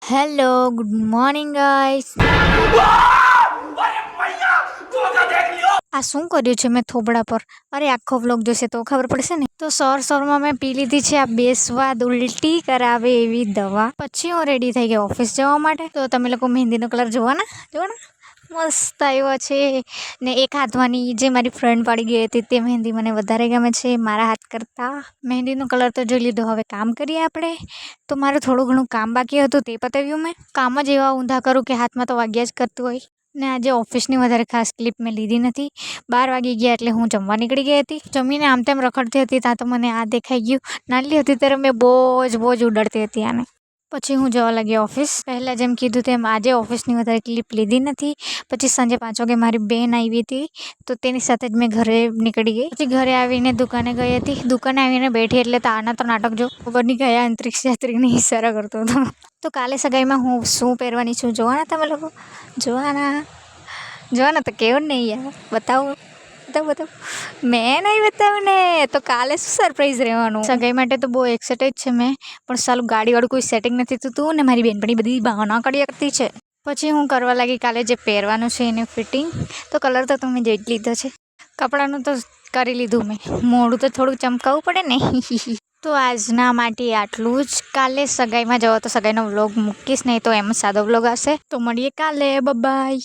Hello good morning guys. આ શું કર્યું છે મેં થોબડા પર? અરે આખો વ્લોગ જોશે તો ખબર પડશે ને। તો સરમાં મેં પી લીધી છે આ બેસ્વાદ ઉલટી કરાવે એવી દવા। પછી હું રેડી થઈ ગઈ ઓફિસ જવા માટે। તો તમે લોકો મહેંદીનો કલર જોવાના મસ્ત આવ્યો છે ને। એક હાથમાંની જે મારી ફ્રેન્ડ પાડી ગઈ હતી તે મહેંદી મને વધારે ગમે છે મારા હાથ કરતાં। મહેંદીનો કલર તો જોઈ લીધો, હવે કામ કરીએ આપણે। તો મારું થોડું ઘણું કામ બાકી હતું તે પતાવ્યું મેં। કામ જ એવા ઊંધા કરું કે હાથમાં તો વાગ્યા જ કરતું હોય ને। આજે ઓફિસની વધારે ખાસ ક્લિપ મેં લીધી નથી। 12 વાગી ગયા એટલે હું જમવા નીકળી ગઈ હતી। જમીને આમ તેમ રખડતી હતી ત્યાં તો મને આ દેખાઈ ગયું। નાની હતી ત્યારે મેં બહુ જ ઉડાડતી હતી આને। પછી હું જવા લાગી ઓફિસ। પહેલાં જેમ કીધું તેમ આજે ઓફિસની વધારે ક્લિપ લીધી નથી। પછી સાંજે 5 વાગે મારી બેન આવી હતી તો તેની સાથે જ મેં ઘરે નીકળી ગઈ। પછી ઘરે આવીને દુકાને ગઈ હતી। દુકાને આવીને બેઠી એટલે તો આના તો નાટક જો ખબર નહીં કયા અંતરિક્ષ યાત્રીને ઈશારા કરતો હતો। તો કાલે સગાઈમાં હું શું પહેરવાની છું જોવાના તમે લોકો? જોવાના તો કેવું નહીં યાર, બતાવું મેં નહીં બતાવું ને તો કાલે શું સરપ્રાઈઝ રહેવાનું? સગાઈ માટે તો બહુ એક્સાઇટેડ છે મેં, પણ સાલું ગાડીવાળું કોઈ સેટિંગ નથી થતું ને મારી બેનપણી બધી બહાના કાઢ્યા કરતી છે। પછી હું કરવા લાગી કાલે જે પહેરવાનું છે એની ફિટિંગ। તો કલર તો તમે જોઈ જ લીધો છે, કપડાનું તો કરી લીધું મેં, મોઢું તો થોડુંક ચમકાવવું પડે ને। તો આજના માટે આટલું જ। કાલે સગાઈમાં જાઓ તો સગાઈનો વ્લોગ મૂકીશ, નહીં તો એમ સાદો વ્લોગ હશે। તો મળીએ કાલે, બાય।